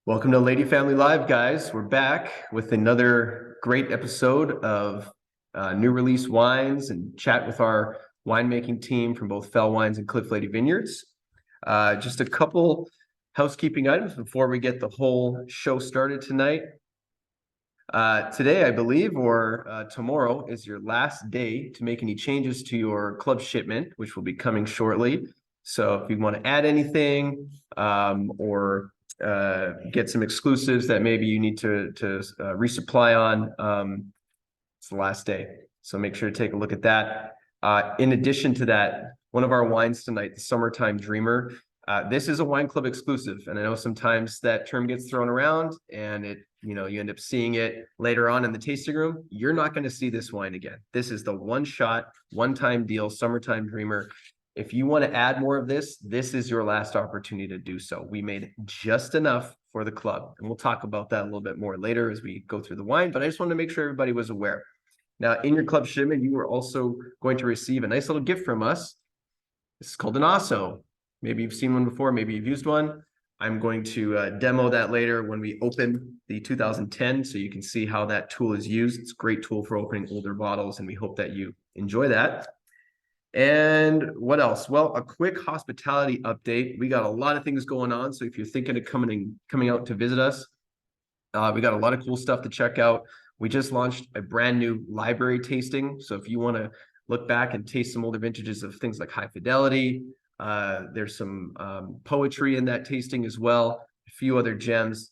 Welcome to Lede Family Live, guys. We're back with another great episode of new release wines and chat with our winemaking team from both Fell Wines and Cliff Lede Vineyards. Just a couple housekeeping items before we get the whole show started tonight. Today, I believe, or tomorrow is your last day to make any changes to your club shipment, which will be coming shortly. So if you want to add anything or get some exclusives that maybe you need to resupply on, it's the last day. So make sure to take a look at that. In addition to that, one of our wines tonight, the Summertime Dreamer, this is a wine club exclusive. And I know sometimes that term gets thrown around and you end up seeing it later on in the tasting room. You're not going to see this wine again. This is the one shot, one-time deal, Summertime Dreamer. If you want to add more of this, this is your last opportunity to do so. We made just enough for the club, and we'll talk about that a little bit more later as we go through the wine, but I just wanted to make sure everybody was aware. Now, in your club shipment, you are also going to receive a nice little gift from us. This is called an Osso. Maybe you've seen one before, maybe you've used one. I'm going to demo that later when we open the 2010, so you can see how that tool is used. It's a great tool for opening older bottles, and we hope that you enjoy that. And what else? Well, a quick hospitality update. We got a lot of things going on. So if you're thinking of coming out to visit us, we got a lot of cool stuff to check out. We just launched a brand new library tasting. So if you want to look back and taste some older vintages of things like High Fidelity, there's some poetry in that tasting as well. A few other gems.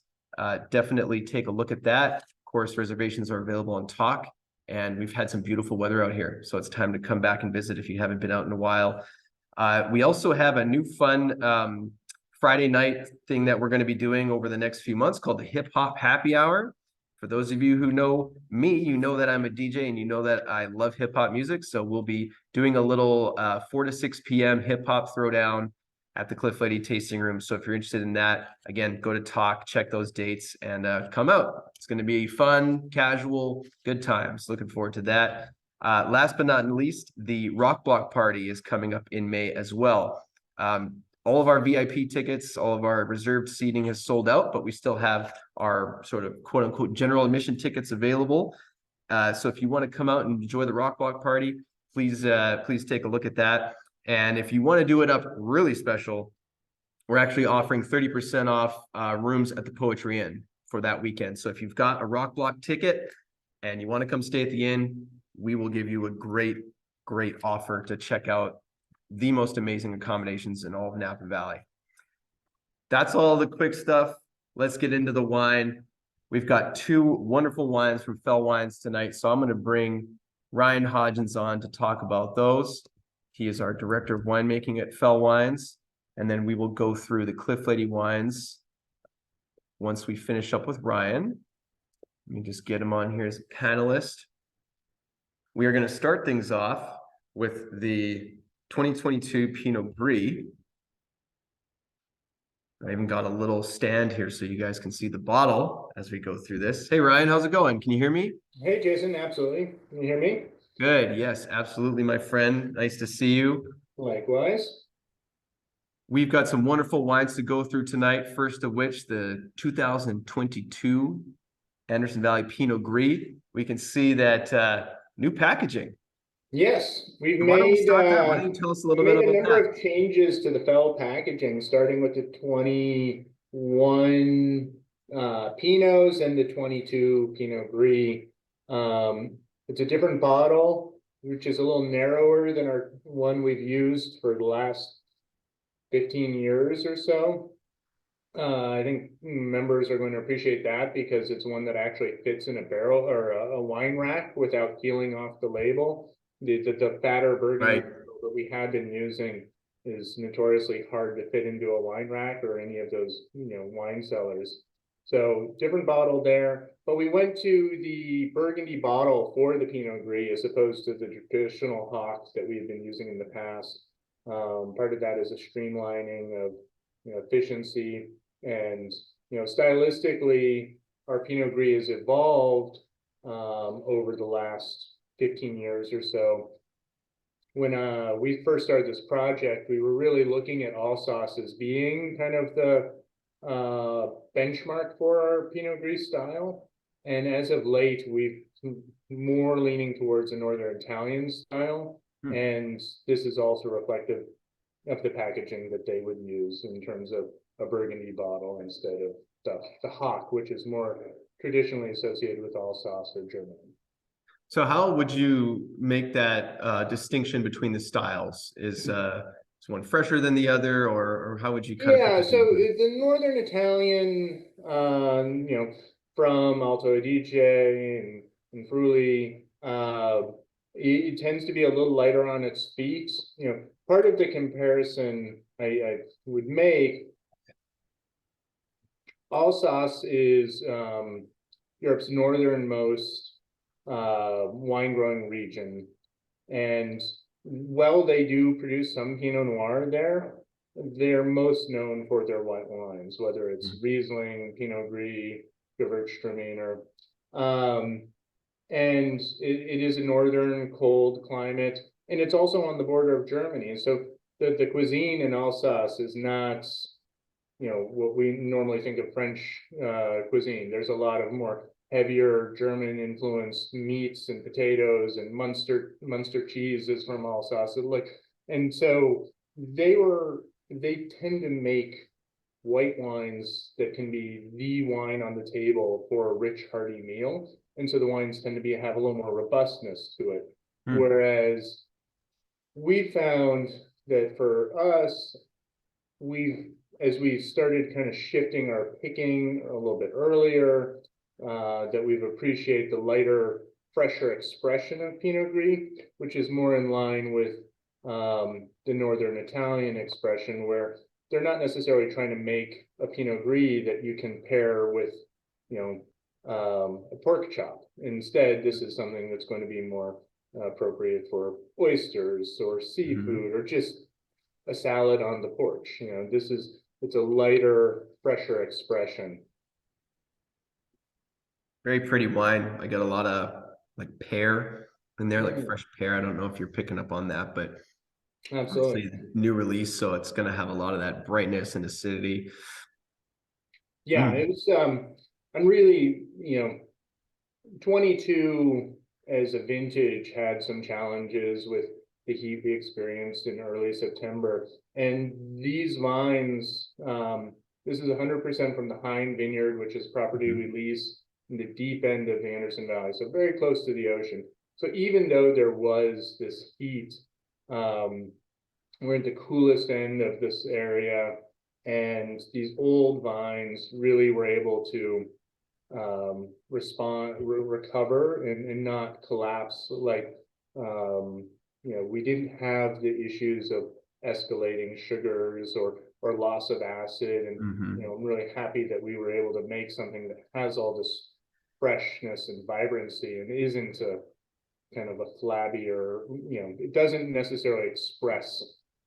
Definitely take a look at that. Of course, reservations are available on Talk. And we've had some beautiful weather out here. So it's time to come back and visit if you haven't been out in a while. We also have a new fun Friday night thing that we're going to be doing over the next few months called the Hip Hop Happy Hour. For those of you who know me, you know that I'm a DJ and you know that I love hip hop music. So we'll be doing a little 4 to 6 p.m. hip hop throwdown at the Cliff Lede tasting room. So if you're interested in that, again, go to Talk, check those dates, and come out. It's going to be fun, casual, good times. Looking forward to that. Last but not least, the Rock Block Party is coming up in May as well. All of our VIP tickets, all of our reserved seating has sold out, but we still have our sort of quote unquote general admission tickets available. So if you want to come out and enjoy the Rock Block Party, please take a look at that. And if you want to do it up really special, we're actually offering 30% off rooms at the Poetry Inn for that weekend. So if you've got a Rock Block ticket and you want to come stay at the inn, we will give you a great offer to check out the most amazing accommodations in all of Napa Valley. That's all the quick stuff. Let's get into the wine. We've got two wonderful wines from Fell Wines tonight. So I'm going to bring Ryan Hodgins on to talk about those. He is our director of winemaking at Fell Wines. And then we will go through the Cliff Lede wines once we finish up with Ryan. Let me just get him on here as a panelist. We are going to start things off with the 2022 Pinot Gris. I even got a little stand here so you guys can see the bottle as we go through this. Hey, Ryan, how's it going? Can you hear me? Hey, Jason, absolutely. Can you hear me? Good. Yes, absolutely, my friend. Nice to see you. Likewise. We've got some wonderful wines to go through tonight. First of which, the 2022 Anderson Valley Pinot Gris. We can see that new packaging. Yes, we've Why don't we made start that? Why don't you tell us a little bit a about number that? of changes to the fell packaging, starting with the 21 Pinots and the 22 Pinot Gris. It's a different bottle, which is a little narrower than our one we've used for the last 15 years or so. I think members are going to appreciate that because it's one that actually fits in a barrel or a wine rack without peeling off the label. The fatter burgundy that we had been using is notoriously hard to fit into a wine rack or any of those, wine cellars. So different bottle there, but we went to the burgundy bottle for the Pinot Gris as opposed to the traditional hocks that we've been using in the past. Part of that is a streamlining of efficiency and stylistically our Pinot Gris has evolved over the last 15 years or so. When we first started this project, we were really looking at Alsace as being kind of the benchmark for our Pinot Gris style. And as of late, we've more leaning towards a Northern Italian style. Hmm. And this is also reflective of the packaging that they would use in terms of a Burgundy bottle instead of the Hock, which is more traditionally associated with Alsace or Germany. So how would you make that distinction between the styles? Is one fresher than the other, or how would you kind of put Yeah, that so into? the Northern Italian, from Alto Adige and Friuli, it tends to be a little lighter on its feet. Part of the comparison I would make, Alsace is Europe's northernmost wine growing region. And while they do produce some Pinot Noir there, they're most known for their white wines, whether it's Riesling, Pinot Gris, Gewürztraminer. And it is a northern cold climate, and it's also on the border of Germany. And so the cuisine in Alsace is not, what we normally think of French cuisine. There's a lot of more heavier German influenced meats and potatoes, and Munster cheese is from Alsace. And so they tend to make white wines that can be the wine on the table for a rich, hearty meal. And so the wines tend to have a little more robustness to it. Hmm. Whereas we found that for us, as we started kind of shifting our picking a little bit earlier, that we've appreciated the lighter, fresher expression of Pinot Gris, which is more in line with the Northern Italian expression, where they're not necessarily trying to make a Pinot Gris that you can pair with, a pork chop. Instead, this is something that's going to be more appropriate for oysters or seafood, or just a salad on the porch. It's a lighter, fresher expression. Very pretty wine. I get a lot of like pear in there, like Mm. fresh pear. I don't know if you're picking up on that, but Absolutely. obviously new release, so it's going to have a lot of that brightness and acidity. Yeah, Mm. it was I'm really, 22 as a vintage had some challenges with the heat we experienced in early September. And these vines, this is 100% from the Hine Vineyard, which is property we lease in the deep end of the Anderson Valley, so very close to the ocean. So even though there was this heat, we're at the coolest end of this area, and these old vines really were able to recover and not collapse. We didn't have the issues of escalating sugars or loss of acid. And, I'm really happy that we were able to make something that has all this freshness and vibrancy and isn't a kind of a flabby, or, it doesn't necessarily express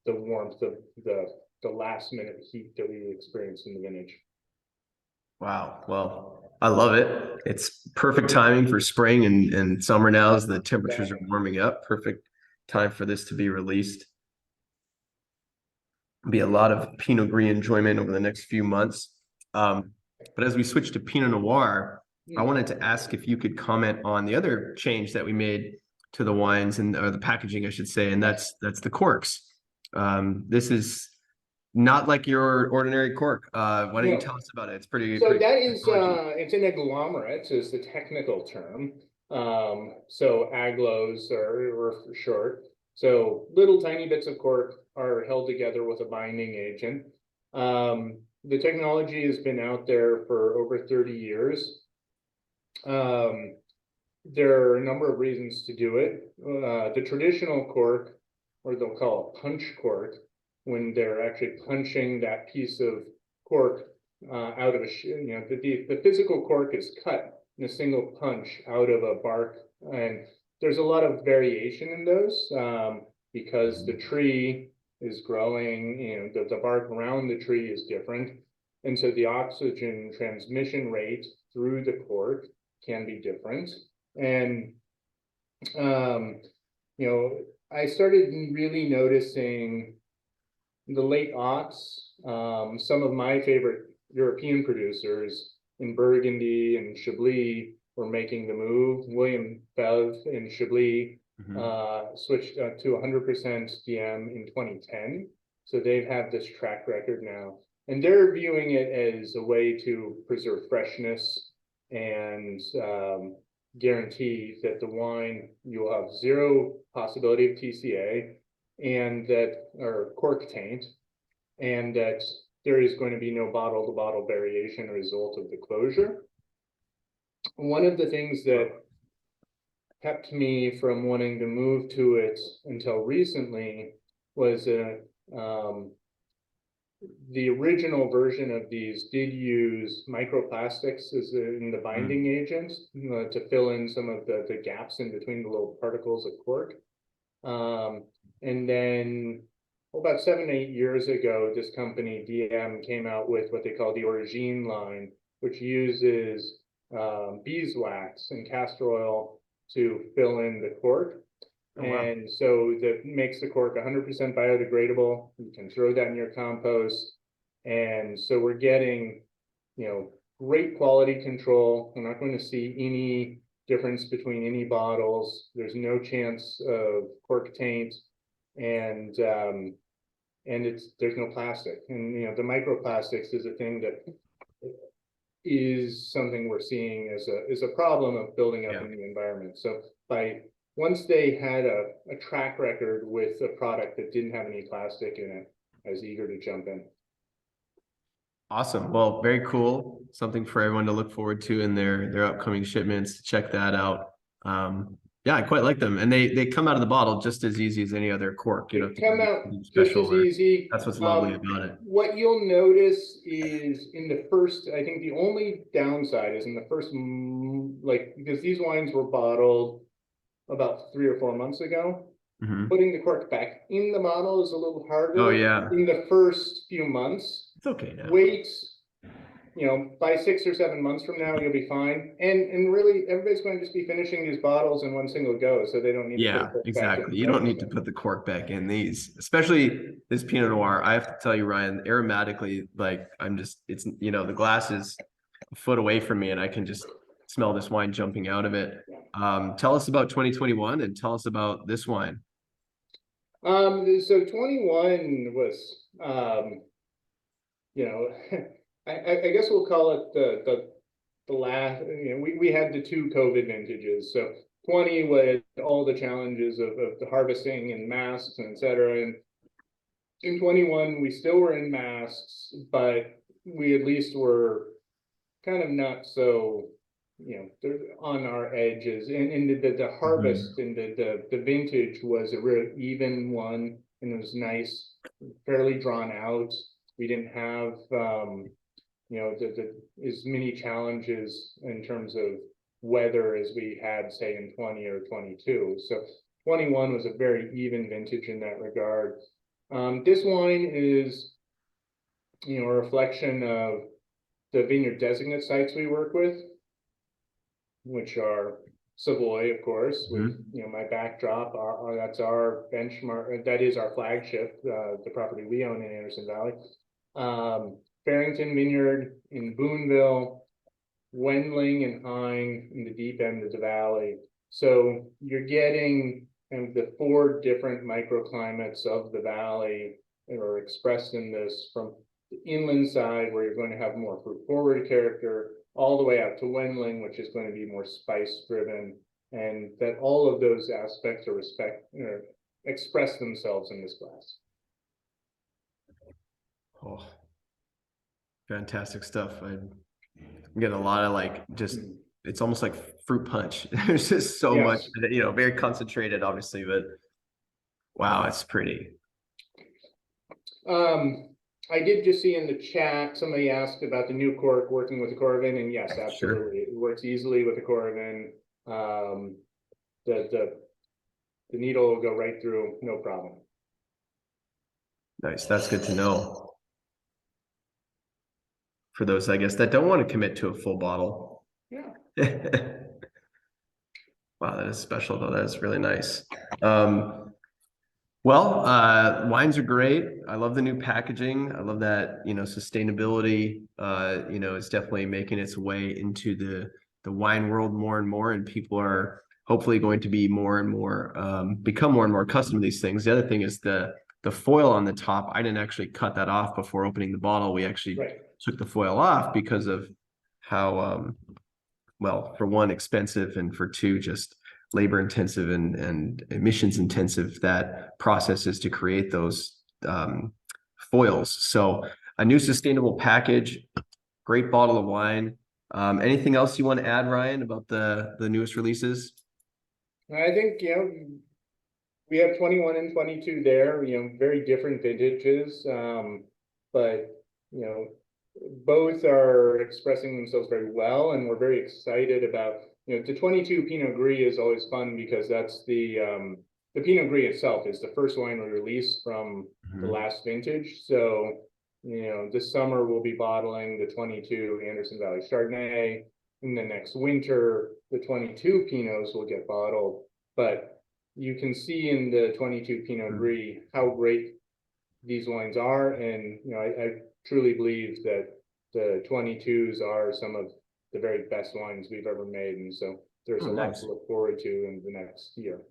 the warmth of the last minute heat that we experienced in the vintage. Wow. Well, I love it. It's perfect timing for spring and summer now as the temperatures are warming up. Perfect time for this to be released. Be a lot of Pinot Gris enjoyment over the next few months. But as we switch to Pinot Noir, I wanted to ask if you could comment on the other change that we made to the wines or the packaging, I should say, and that's the corks. This is not like your ordinary cork. Why don't you tell us about it? It's pretty. So pretty that is, it's an agglomerate is the technical term. So aglos are for short. So little tiny bits of cork are held together with a binding agent. The technology has been out there for over 30 years. There are a number of reasons to do it. The traditional cork, or they'll call it punch cork, when they're actually punching that piece of cork out of the physical cork is cut in a single punch out of a bark. And there's a lot of variation in those because the tree is growing, the bark around the tree is different. And so the oxygen transmission rate through the cork can be different. And, I started really noticing the late aughts, some of my favorite European producers in Burgundy and Chablis were making the move. William Bev in Chablis switched to 100% DM in 2010. So they've had this track record now. And they're viewing it as a way to preserve freshness and guarantee that the wine, you'll have zero possibility of TCA and that, or cork taint, and that there is going to be no bottle to bottle variation as a result of the closure. One of the things that kept me from wanting to move to it until recently was the original version of these did use microplastics as in the binding agent to fill in some of the gaps in between the little particles of cork. And then about 7 to 8 years ago, this company DM came out with what they call the Origine line, which uses beeswax and castor oil to fill in the cork. Oh, wow. And so that makes the cork 100% biodegradable. You can throw that in your compost. And so we're getting, you know, great quality control. We're not going to see any difference between any bottles. There's no chance of cork taint, and there's no plastic. And you know, the microplastics is a thing that is something we're seeing as a problem of building up in the environment. So once they had a track record with a product that didn't have any plastic in it, I was eager to jump in. Awesome. Well, very cool. Something for everyone to look forward to in their upcoming shipments. Check that out. Yeah, I quite like them, and they come out of the bottle just as easy as any other cork. You know, they come out just as easy. That's what's lovely about it. What you'll notice is in the first, I think the only downside is in the first, like, because these wines were bottled about 3 or 4 months ago. Putting the cork back in the bottle is a little harder. Oh yeah. In the first few months. It's okay now. Wait, you know, by 6 or 7 months from now, you'll be fine. And really, everybody's going to just be finishing these bottles in one single go, so they don't need to put it back in. You don't need to put the cork back in these, especially this Pinot Noir. I have to tell you, Ryan, aromatically, like it's, you know, the glass is a foot away from me and I can just smell this wine jumping out of it. Tell us about 2021 and tell us about this wine. So 21 was, you know, I guess we'll call it the last, you know, we had the 2 COVID vintages. So 20 was all the challenges of the harvesting and masks and et cetera. And in 21, we still were in masks, but we at least were kind of not so, you know, on our edges. And the harvest and the vintage was a real even one, and it was nice, fairly drawn out. We didn't have, you know, as many challenges in terms of weather as we had, say, in 20 or 22. So 21 was a very even vintage in that regard. This wine is, you know, a reflection of the vineyard designate sites we work with, which are Savoy, of course, with, you know, my backdrop, that's our benchmark, that is our flagship, the property we own in Anderson Valley. Barrington Vineyard in Boonville, Wendling and Hine in the deep end of the valley. So you're getting kind of the 4 different microclimates of the valley that are expressed in this, from the inland side where you're going to have more fruit forward character, all the way out to Wendling, which is going to be more spice driven, and that all of those aspects are express themselves in this glass. Oh, fantastic stuff. I get a lot of like, just, it's almost like fruit punch. There's just so much, you know, very concentrated, obviously, but wow, it's pretty. I did just see in the chat, somebody asked about the new cork working with the Corvin, and yes, absolutely. It works easily with the Corvin. The needle will go right through, no problem. Nice, that's good to know. For those, I guess, that don't want to commit to a full bottle. Yeah. Wow, that is special though. That is really nice. Well, wines are great. I love the new packaging. I love that, sustainability, is definitely making its way into the wine world more and more, and people are hopefully going to be more and more become more and more accustomed to these things. The other thing is the foil on the top. I didn't actually cut that off before opening the bottle. We actually Right. took the foil off because of how well, for one, expensive, and for two, just labor intensive and emissions intensive that process is to create those foils. So a new sustainable package, great bottle of wine. Anything else you want to add, Ryan, about the newest releases? I think, we have 21 and 22 there, very different vintages. But, both are expressing themselves very well, and we're very excited about, the 22 Pinot Gris is always fun because that's the Pinot Gris itself is the first wine we released from the last vintage. So, this summer we'll be bottling the 22 Anderson Valley Chardonnay. In the next winter, the 22 Pinots will get bottled. But you can see in the 22 Pinot Gris how great these wines are. And, I truly believe that the 22s are some of the very best wines we've ever made. And so there's a lot to look forward to in the next year.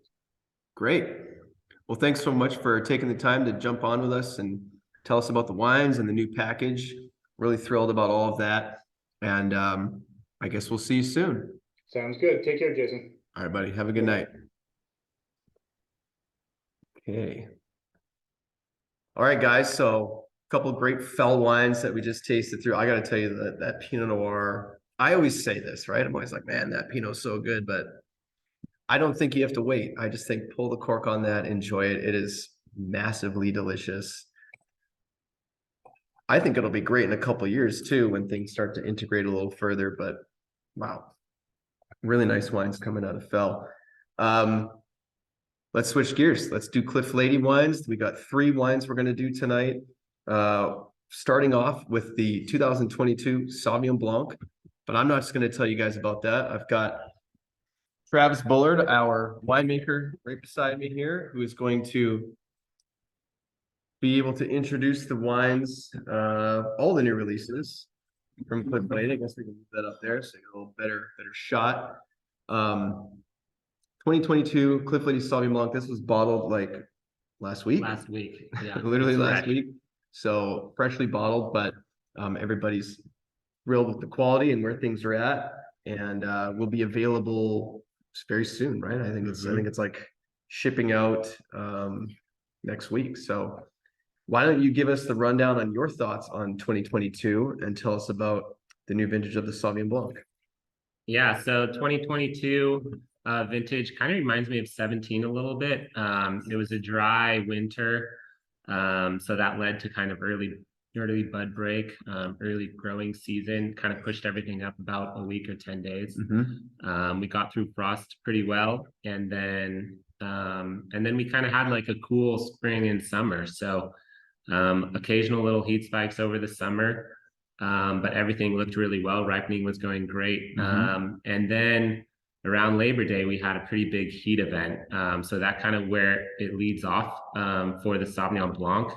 Great. Well, thanks so much for taking the time to jump on with us and tell us about the wines and the new package. Really thrilled about all of that. And I guess we'll see you soon. Sounds good. Take care, Jason. All right, buddy. Have a good night. Okay. All right, guys. So a couple of great fell wines that we just tasted through. I got to tell you that Pinot Noir, I always say this, right? I'm always like, man, that Pinot's so good, but I don't think you have to wait. I just think pull the cork on that, enjoy it. It is massively delicious. I think it'll be great in a couple of years too when things start to integrate a little further, but wow. Really nice wines coming out of Fell. Let's switch gears. Let's do Cliff Lede wines. We got 3 wines we're going to do tonight. Starting off with the 2022 Sauvignon Blanc, but I'm not just going to tell you guys about that. I've got Travis Bullard, our winemaker, right beside me here, who is going to be able to introduce the wines, all the new releases from Cliff Lede. I guess we can move that up there so you get a little better shot. 2022 Cliff Lede Sauvignon Blanc. This was bottled like last week. Last week, yeah. Literally last week. So freshly bottled, but everybody's thrilled with the quality and where things are at, and will be available very soon, right? I think it's like shipping out next week. So why don't you give us the rundown on your thoughts on 2022 and tell us about the new vintage of the Sauvignon Blanc? Yeah, so 2022 vintage kind of reminds me of 17 a little bit. It was a dry winter, so that led to kind of early bud break, early growing season, kind of pushed everything up about a week or 10 days. We got through frost pretty well, and then we kind of had like a cool spring and summer. So occasional little heat spikes over the summer, but everything looked really well. Ripening was going great. And then around Labor Day, we had a pretty big heat event. So that kind of where it leads off for the Sauvignon Blanc.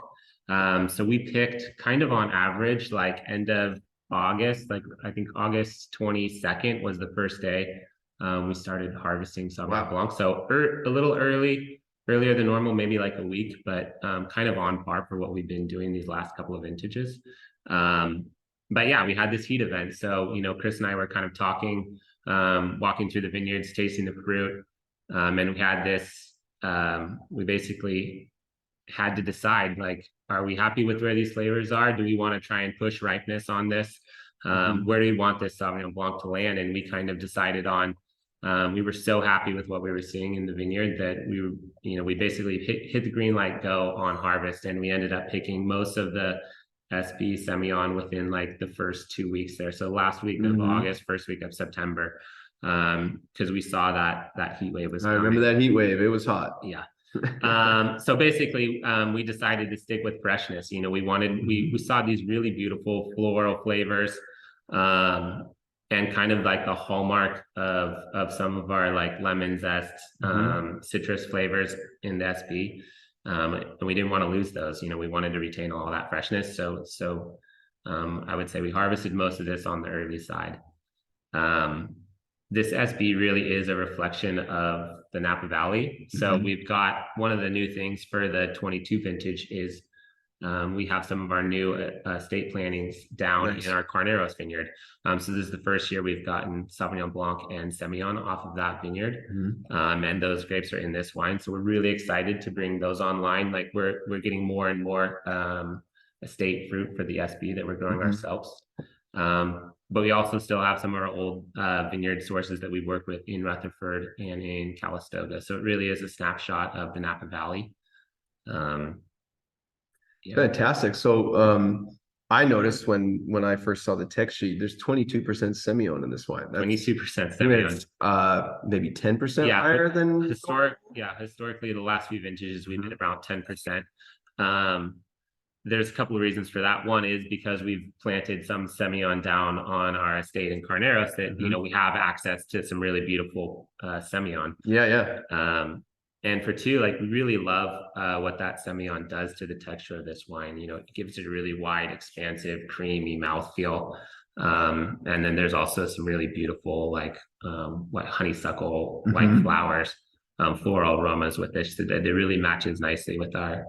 So we picked kind of on average, like end of August, like I think August 22nd was the first day we started harvesting Sauvignon Blanc. So a little earlier than normal, maybe like a week, but kind of on par for what we've been doing these last couple of vintages. But yeah, we had this heat event. So, Chris and I were kind of talking, walking through the vineyards, tasting the fruit. And we had this, we basically had to decide, like, are we happy with where these flavors are? Do we want to try and push ripeness on this? Where do we want this Sauvignon Blanc to land? And we kind of decided on, we were so happy with what we were seeing in the vineyard that we basically hit the green light, go on harvest. And we ended up picking most of the SB Semillon within like the first 2 weeks there. So last week of August, first week of September, because we saw that heat wave was coming. I remember that heat wave. It was hot. Yeah. So basically, we decided to stick with freshness. We saw these really beautiful floral flavors, and kind of like the hallmark of some of our like lemon zest, citrus flavors in the SB. And we didn't want to lose those. You know, we wanted to retain all that freshness. So I would say we harvested most of this on the early side. This SB really is a reflection of the Napa Valley. So we've got one of the new things for the 22 vintage is we have some of our new estate plantings down in our Carneros vineyard. So this is the first year we've gotten Sauvignon Blanc and Semillon off of that vineyard. And those grapes are in this wine. So we're really excited to bring those online. Like we're getting more and more estate fruit for the SB that we're growing ourselves. But we also still have some of our old vineyard sources that we work with in Rutherford and in Calistoga. So it really is a snapshot of the Napa Valley. Yeah. Fantastic. So I noticed when I first saw the text sheet, there's 22% Semillon in this wine. 22% Semillon. Maybe 10% higher than historically the last few vintages we did around 10%. There's a couple of reasons for that. One is because we've planted some Semillon down on our estate in Carneros that you know we have access to some really beautiful Semillon. And for two, like we really love what that Semillon does to the texture of this wine. You know, it gives it a really wide, expansive, creamy mouthfeel. And then there's also some really beautiful, like what honeysuckle, white flowers, floral aromas with this. So that it really matches nicely with our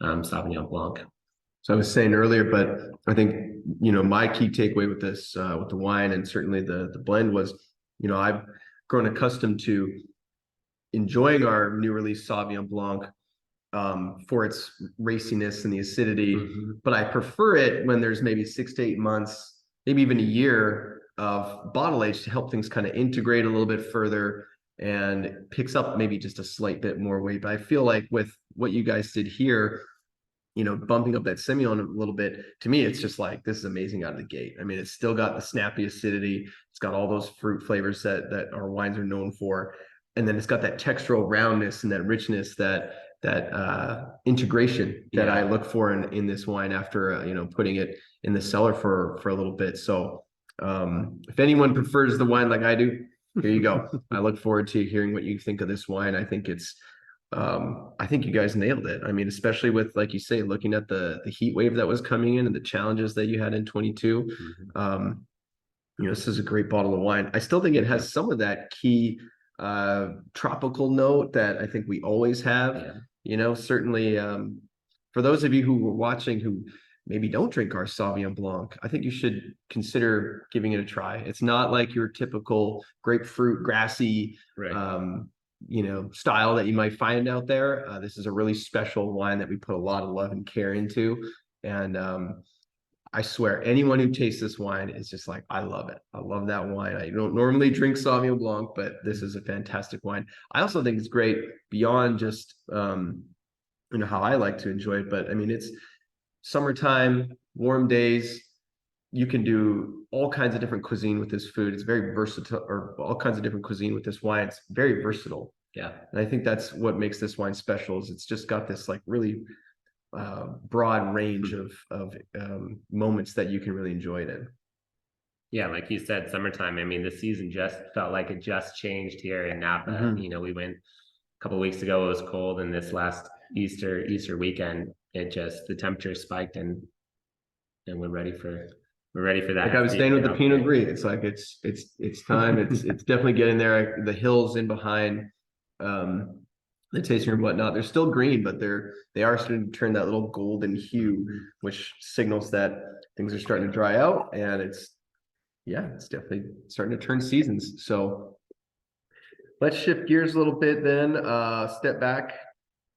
Sauvignon Blanc. So I was saying earlier, but I think, you know, my key takeaway with this, with the wine and certainly the blend was, you know, I've grown accustomed to enjoying our new release Sauvignon Blanc for its raciness and the acidity, but I prefer it when there's maybe 6 to 8 months, maybe even a year of bottle age to help things kind of integrate a little bit further and picks up maybe just a slight bit more weight. But I feel like with what you guys did here, you know, bumping up that Semillon a little bit, to me, it's just like, this is amazing out of the gate. I mean, it's still got the snappy acidity. It's got all those fruit flavors that our wines are known for. And then it's got that textural roundness and that richness, that integration that I look for in this wine after, you know, putting it in the cellar for a little bit. So if anyone prefers the wine like I do, here you go. I look forward to hearing what you think of this wine. I think it's, I think you guys nailed it. I mean, especially with, like you say, looking at the heat wave that was coming in and the challenges that you had in 22. You know, this is a great bottle of wine. I still think it has some of that key tropical note that I think we always have. You know, certainly for those of you who were watching who maybe don't drink our Sauvignon Blanc, I think you should consider giving it a try. It's not like your typical grapefruit, grassy, you know, style that you might find out there. This is a really special wine that we put a lot of love and care into. And I swear, anyone who tastes this wine is just like, I love it. I love that wine. I don't normally drink Sauvignon Blanc, but this is a fantastic wine. I also think it's great beyond just, you know, how I like to enjoy it. But I mean, it's summertime, warm days. You can do all kinds of different cuisine with this food. It's very versatile, or all kinds of different cuisine with this wine. It's very versatile. And I think that's what makes this wine special, is it's just got this like really broad range of moments that you can really enjoy it in. Yeah, like you said, summertime. I mean, the season just felt like it just changed here in Napa. You know, we went a couple of weeks ago, it was cold, and this last Easter weekend, it just, the temperature spiked, and we're ready for that. Like I was saying with the Pinot Gris, it's like it's time. It's definitely getting there. The hills in behind the tasting room, whatnot, they're still green, but they are starting to turn that little golden hue, which signals that things are starting to dry out, and it's definitely starting to turn seasons. So let's shift gears a little bit then, step back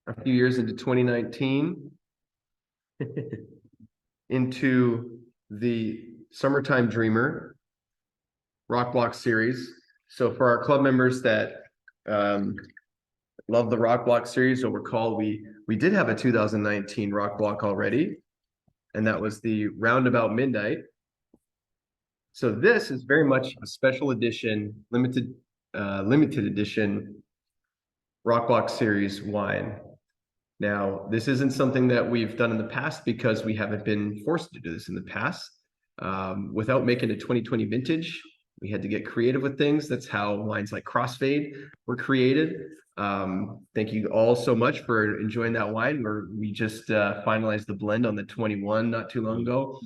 a few years into 2019 into the Summertime Dreamer Rock Block series. So for our club members that love the Rock Block series, you'll recall we did have a 2019 Rock Block already, and that was the Roundabout Midnight. So this is very much a special edition, limited edition Rock Block series wine. Now, this isn't something that we've done in the past because we haven't been forced to do this in the past. Without making a 2020 vintage, we had to get creative with things. That's how wines like Crossfade were created. Thank you all so much for enjoying that wine. We just finalized the blend on the 21 not too long ago.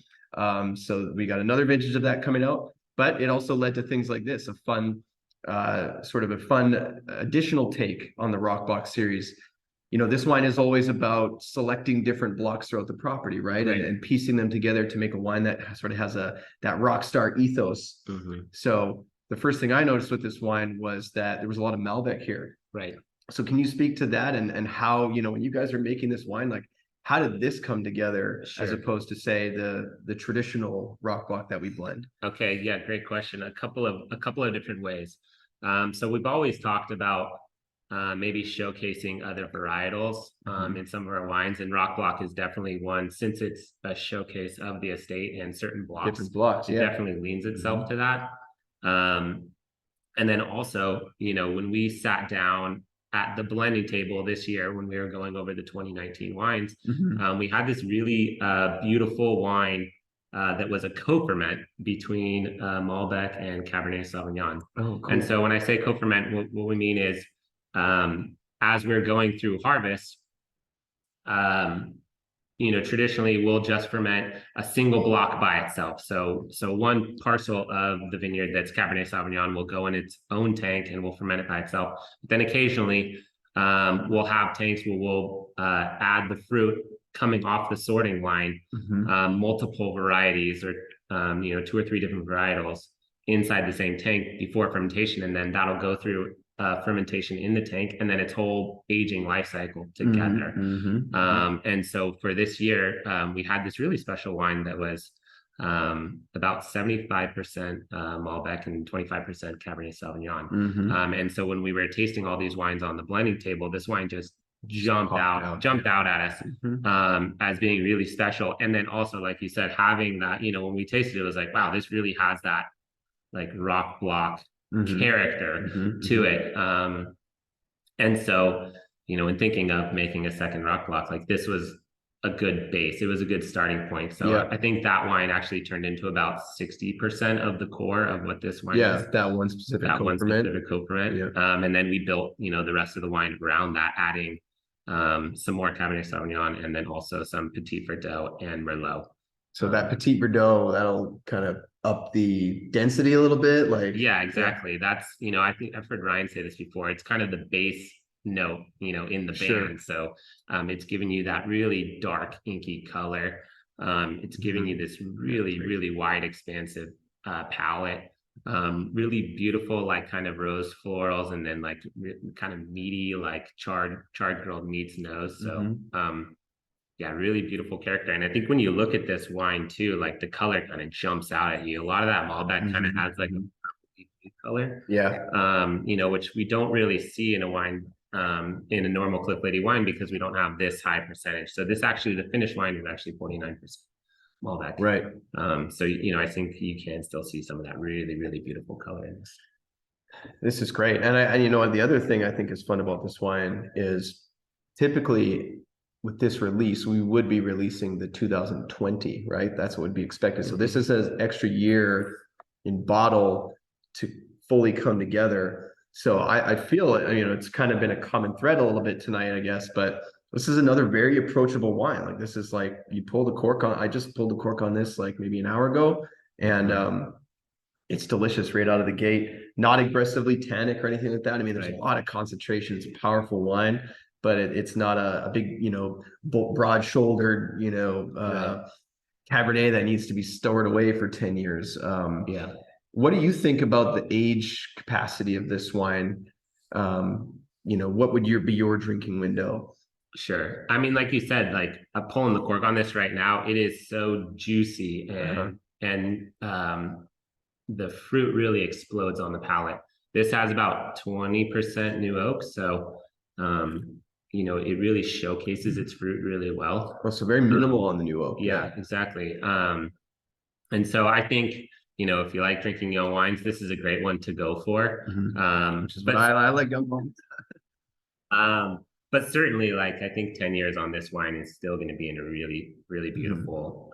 So we got another vintage of that coming out, but it also led to things like this, a fun, sort of a fun additional take on the Rock Block series. You know, this wine is always about selecting different blocks throughout the property, right? And piecing them together to make a wine that sort of has that rock star ethos. So the first thing I noticed with this wine was that there was a lot of Malbec here. Right. So can you speak to that and how, you know, when you guys are making this wine, like how did this come together as opposed to say the traditional Rock Block that we blend? Okay, yeah, great question. A couple of different ways. So we've always talked about maybe showcasing other varietals in some of our wines, and Rock Block is definitely one, since it's a showcase of the estate and certain blocks. Different blocks, it definitely leans itself to that. And then also, you know, when we sat down at the blending table this year, when we were going over the 2019 wines, we had this really beautiful wine that was a co-ferment between Malbec and Cabernet Sauvignon. Oh, cool. And so when I say co-ferment, what we mean is as we're going through harvest, you know, traditionally we'll just ferment a single block by itself. So one parcel of the vineyard that's Cabernet Sauvignon will go in its own tank and we'll ferment it by itself. But then occasionally we'll have tanks where we'll add the fruit coming off the sorting line, multiple varieties or you know, 2 or 3 different varietals inside the same tank before fermentation, and then that'll go through fermentation in the tank and then its whole aging life cycle together. And so for this year, we had this really special wine that was about 75% Malbec and 25% Cabernet Sauvignon. And so when we were tasting all these wines on the blending table, this wine just jumped out at us as being really special. And then also, like you said, having that, you know, when we tasted it, it was like, wow, this really has that like Rock Block character to it. And so, you know, in thinking of making a second Rock Block, like this was a good base. It was a good starting point. So I think that wine actually turned into about 60% of the core of what this wine is. That one specific co-ferment. And then we built, you know, the rest of the wine around that, adding some more Cabernet Sauvignon and then also some Petit Verdot and Merlot. So that Petit Verdot, that'll kind of up the density a little bit, like. Yeah, exactly. That's, you know, I think I've heard Ryan say this before. It's kind of the base note, you know, in the band. So it's giving you that really dark, inky color. It's giving you this really, really wide, expansive palette. Really beautiful, like kind of rose florals, and then like kind of meaty, like charred grilled meats nose. So yeah, really beautiful character. And I think when you look at this wine too, like the color kind of jumps out at you. A lot of that Malbec kind of has like a purple color. You know, which we don't really see in a wine, in a normal Cliff Lede wine, because we don't have this high percentage. So this actually, the finished wine is actually 49% Malbec. Right. So, you know, I think you can still see some of that really, really beautiful color in this. This is great. And you know, the other thing I think is fun about this wine is typically with this release, we would be releasing the 2020, right? That's what would be expected. So this is an extra year in bottle to fully come together. So I feel, you know, it's kind of been a common thread a little bit tonight, I guess, but this is another very approachable wine. Like this is like, you pull the cork on, I just pulled the cork on this like maybe an hour ago, and it's delicious right out of the gate, not aggressively tannic or anything like that. I mean, there's a lot of concentration. It's a powerful wine, but it's not a big, you know, broad shouldered, you know, Cabernet that needs to be stored away for 10 years. What do you think about the age capacity of this wine? You know, what would be your drinking window? Sure. I mean, like you said, like I'm pulling the cork on this right now. It is so juicy and the fruit really explodes on the palate. This has about 20% new oak. So, you know, it really showcases its fruit really well. Oh, so very minimal on the new oak. Yeah, exactly. And so I think, you know, if you like drinking young wines, this is a great one to go for. Which is what I like young wines. But certainly, like, I think 10 years on this wine is still going to be in a really, really beautiful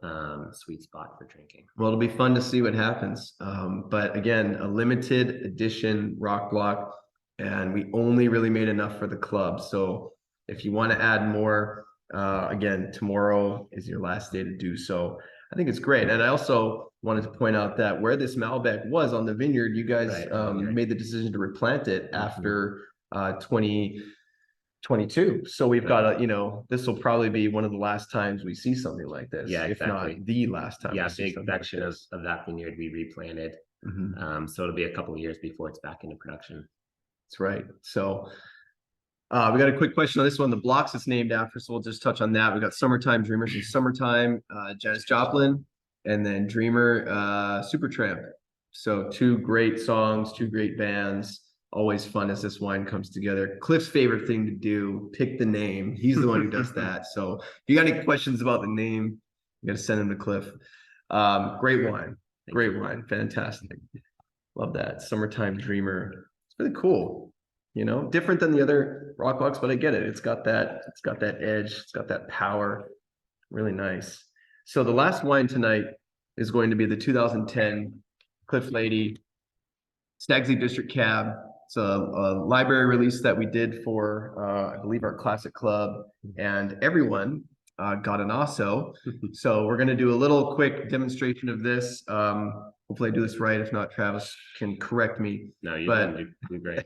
sweet spot for drinking. Well, it'll be fun to see what happens. But again, a limited edition Rock Block. and we only really made enough for the club. So if you want to add more, again, tomorrow is your last day to do so. I think it's great. And I also wanted to point out that where this Malbec was on the vineyard, you guys made the decision to replant it after 2022. So we've got a, you know, this will probably be one of the last times we see something like this, if not the last time. Yeah, big section of that vineyard we replanted. So it'll be a couple of years before it's back into production. That's right. So we got a quick question on this one. The blocks it's named after, so we'll just touch on that. We got Summertime Dreamers and Summertime, Janis Joplin, and then Dreamer, Supertramp. So two great songs, two great bands. Always fun as this wine comes together. Cliff's favorite thing to do, pick the name. He's the one who does that. So if you got any questions about the name, you got to send them to Cliff. Great wine. Great wine. Fantastic. Love that. Summertime Dreamer. It's really cool. You know, different than the other rock box, but I get it. It's got that edge, it's got that power. Really nice. So the last wine tonight is going to be the 2010 Cliff Lede Stag's Leap District Cab. It's a library release that we did for, I believe, our classic club, and everyone got an Osso. So we're going to do a little quick demonstration of this. Hopefully I do this right. If not, Travis can correct me. No, you do great.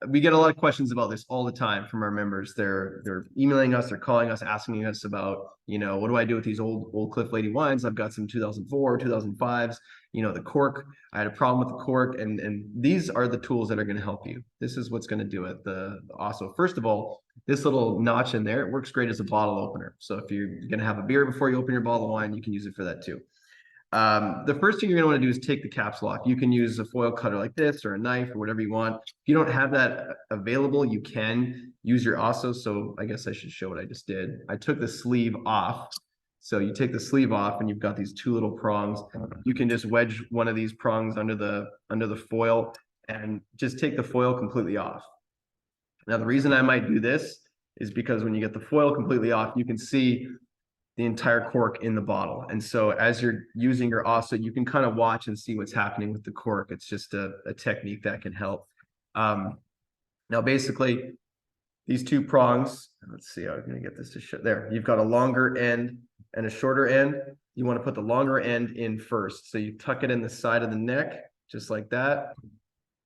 We get a lot of questions about this all the time from our members. They're emailing us, they're calling us, asking us about, you know, what do I do with these old Cliff Lede wines? I've got some 2004, 2005s, you know, the cork. I had a problem with the cork, and these are the tools that are going to help you. This is what's going to do it. The also, first of all, this little notch in there, it works great as a bottle opener. So if you're going to have a beer before you open your bottle of wine, you can use it for that too. The first thing you're going to want to do is take the caps lock. You can use a foil cutter like this or a knife or whatever you want. If you don't have that available, you can use your Osso. So I guess I should show what I just did. I took the sleeve off. So you take the sleeve off and you've got these two little prongs. You can just wedge one of these prongs under the foil and just take the foil completely off. Now, the reason I might do this is because when you get the foil completely off, you can see the entire cork in the bottle. And so as you're using your Osso, you can kind of watch and see what's happening with the cork. It's just a technique that can help. Now, basically, these two prongs, let's see how I'm going to get this to show. There, you've got a longer end and a shorter end. You want to put the longer end in first. So you tuck it in the side of the neck, just like that,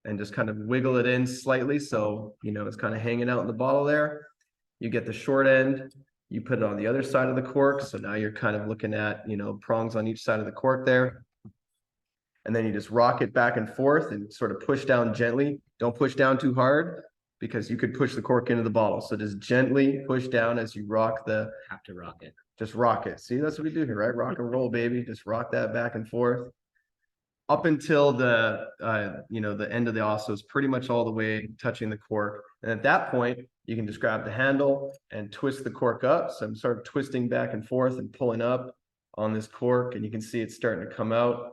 and just kind of wiggle it in slightly. So, you know, it's kind of hanging out in the bottle there. You get the short end. You put it on the other side of the cork. So now you're kind of looking at, you know, prongs on each side of the cork there. And then you just rock it back and forth and sort of push down gently. Don't push down too hard because you could push the cork into the bottle. So just gently push down as you rock the... Have to rock it. Just rock it. See, that's what we do here, right? Rock and roll, baby. Just rock that back and forth. Up until the, you know, the end of the Osso is pretty much all the way touching the cork. And at that point, you can just grab the handle and twist the cork up. So I'm sort of twisting back and forth and pulling up on this cork, and you can see it's starting to come out.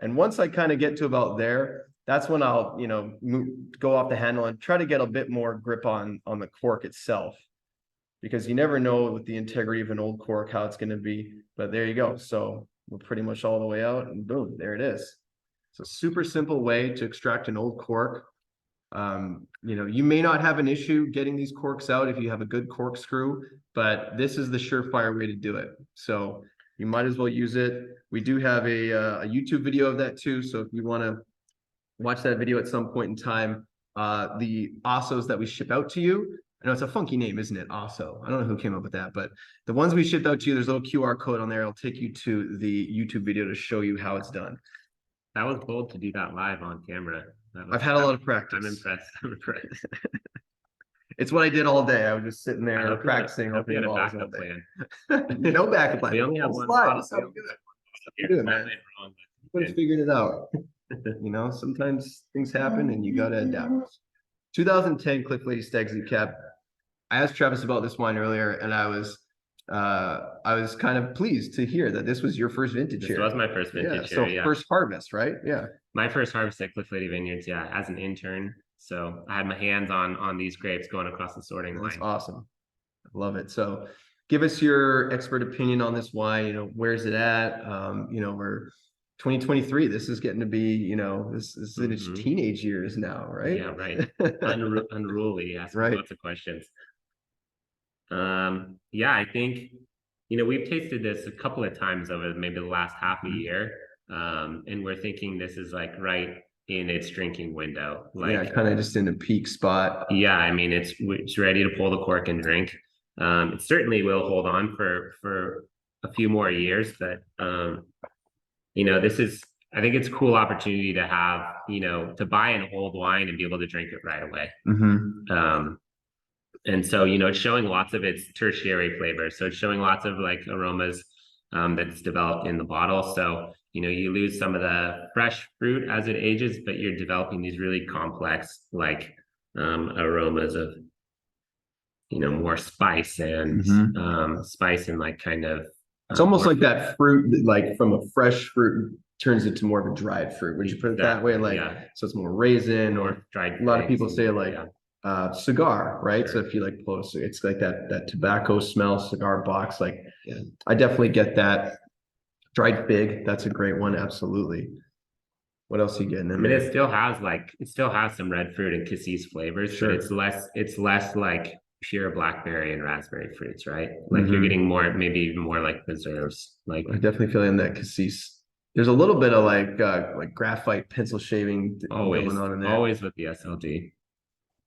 And once I kind of get to about there, that's when I'll, you know, go off the handle and try to get a bit more grip on the cork itself, because you never know with the integrity of an old cork how it's going to be. But there you go. So we're pretty much all the way out, and boom, there it is. It's a super simple way to extract an old cork. You know, you may not have an issue getting these corks out if you have a good corkscrew, but this is the surefire way to do it. So you might as well use it. We do have a YouTube video of that too. So if you want to watch that video at some point in time, the Ossos that we ship out to you, I know it's a funky name, isn't it? Osso. I don't know who came up with that, but the ones we shipped out to you, there's a little QR code on there. It'll take you to the YouTube video to show you how it's done. That was bold to do that live on camera. I've had a lot of practice. I'm impressed. I'm impressed. It's what I did all day. I was just sitting there practicing. We had a backup plan. No backup plan. We only have one. That's how we do it. You're doing, man. Everybody's figuring it out. You know, sometimes things happen and you got to adapt. 2010 Cliff Lede Stag's Leap Cab. I asked Travis about this wine earlier, and I was kind of pleased to hear that this was your first vintage here. This was my first vintage here. So first harvest, right? Yeah. My first harvest at Cliff Lede Vineyards, yeah, as an intern. So I had my hands on these grapes going across the sorting line. That's awesome. I love it. So give us your expert opinion on this wine. You know, where's it at? You know, we're 2023, this is getting to be, you know, this is in its Mhm. teenage years now, right? Yeah, right. Unruly, asking Right. lots of questions. Yeah, I think, we've tasted this a couple of times over maybe the last half a year. And we're thinking this is like right in its drinking window. Yeah, Like, kind of just in a peak spot. yeah, I mean, it's ready to pull the cork and drink. It certainly will hold on for a few more years, but this is, I think it's a cool opportunity to have, to buy an old wine and be able to drink it right away. And so, it's showing lots of its tertiary flavors. So it's showing lots of like aromas that's developed in the bottle. So, you lose some of the fresh fruit as it ages, but you're developing these really complex like aromas of, more spice and like kind of. It's almost like that fruit, like from a fresh fruit turns into more of a dried fruit. Would you put it that way? Like, yeah. so it's more raisin, or dried. A lot of people say like yeah. Cigar, right? Sure. So if you like close, it's like that tobacco smell, cigar box. Like, yeah, I definitely get that. Dried fig, that's a great one. Absolutely. What else are you getting in there? it still has some red fruit and cassis flavors, Sure. but it's less like pure blackberry and raspberry fruits, right? Like you're getting more, maybe even more like preserves. Like I definitely feel in that cassis. There's a little bit of like graphite pencil shaving going on in there. Always with the SLD.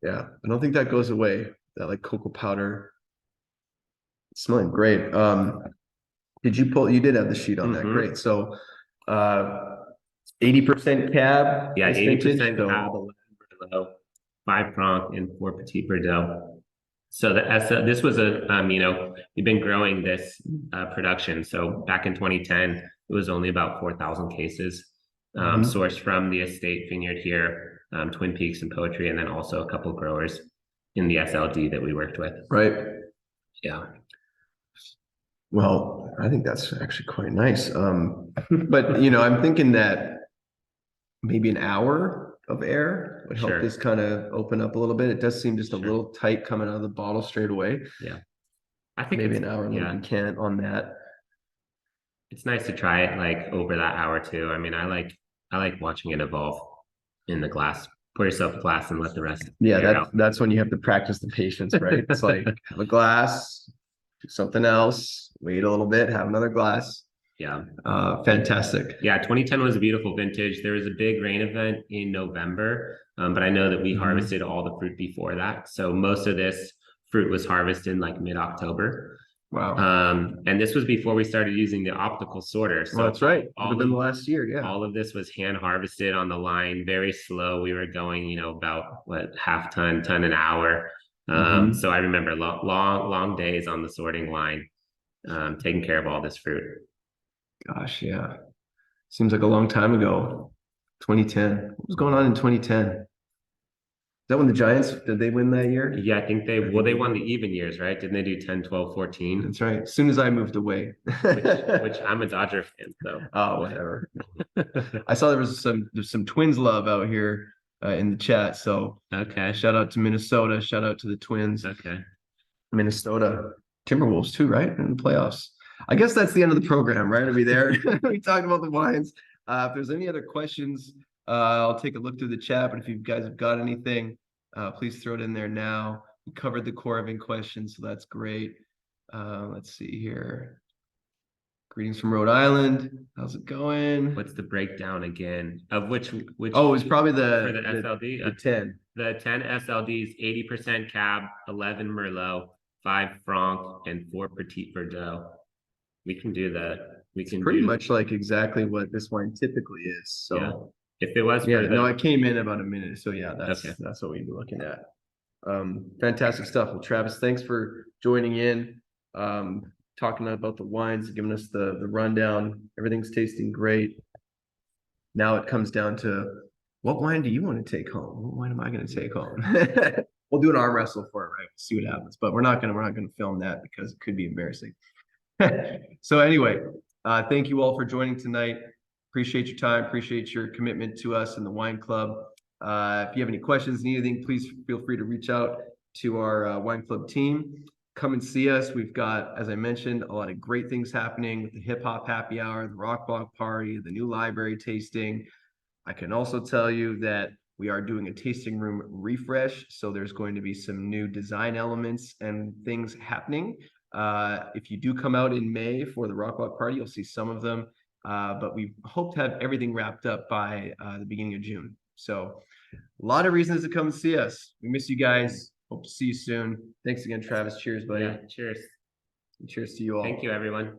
Yeah, I don't think that goes away. That like cocoa powder. It's smelling great. You did have the sheet on that. Great. So 80% cab. Yeah, 80% so. cab, 11 Merlot, 5 Franc, and 4 Petit Verdot. So this was we've been growing this production. So back in 2010, it was only about 4,000 cases sourced from the estate vineyard here, Twin Peaks and Poetry, and then also a couple growers in the SLD that we worked with. Right. Yeah. Well, I think that's actually quite nice. But I'm thinking that maybe an hour of air would help this kind of open up a little bit. It does seem just a little tight coming out of the bottle straight away. Yeah. I think maybe an hour in the can on that. It's nice to try it like over that hour too. I mean, I like watching it evolve in the glass. Pour yourself a glass and let the rest. Yeah, that's when you have to practice the patience, right? It's like have a glass, do something else, wait a little bit, have another glass. Yeah. Fantastic. Yeah, 2010 was a beautiful vintage. There was a big rain event in November, but I know that we harvested all the fruit before that. So most of this fruit was harvested in like mid-October. Wow. And this was before we started using the optical sorter. So that's right. It would have been the last year. Yeah. All of this was hand harvested on the line, very slow. We were going, about half ton an hour. So I remember long days on the sorting line, taking care of all this fruit. Gosh, yeah. Seems like a long time ago. 2010. What was going on in 2010? Is that when the Giants, did they win that year? Yeah, I think they won the even years, right? Didn't they do 10, 12, 14? That's right. As soon as I moved away. which I'm a Dodger fan, so. Oh, whatever. I saw there's some Twins love out here in the chat. So okay. Shout out to Minnesota. Shout out to the Twins. Okay. Minnesota Timberwolves too, right? In the playoffs. I guess that's the end of the program, right? Are we there? We talked about the wines. If there's any other questions, I'll take a look through the chat. But if you guys have got anything, please throw it in there now. We covered the Coravin questions, so that's great. Let's see here. Greetings from Rhode Island. How's it going? What's the breakdown again? Of which? Oh, it was probably for the SLD. The 10. The 10 SLDs, 80% Cab, 11 Merlot, 5 Franc, and 4 Petit Verdot. We can do that. Pretty much like exactly what this wine typically is. So yeah. If it was it came in about a minute. So yeah, that's what we'd be looking at. Fantastic stuff. Well, Travis, thanks for joining in, talking about the wines, giving us the rundown. Everything's tasting great. Now it comes down to what wine do you want to take home? What wine am I going to take home? We'll do an arm wrestle for it, right? We'll see what happens. But we're not gonna film that because it could be embarrassing. So anyway, thank you all for joining tonight. Appreciate your time. Appreciate your commitment to us in the wine club. If you have any questions, need anything, please feel free to reach out to our wine club team. come and see us. We've got, as I mentioned, a lot of great things happening with the hip hop happy hour, the rock block party, the new library tasting. I can also tell you that we are doing a tasting room refresh. So there's going to be some new design elements and things happening. If you do come out in May for the rock block party, you'll see some of them. But we hope to have everything wrapped up by the beginning of June. So a lot of reasons to come and see us. We miss you guys. Hope to see you soon. Thanks again, Travis. Cheers, buddy. Yeah, cheers. And cheers to you all. Thank you, everyone.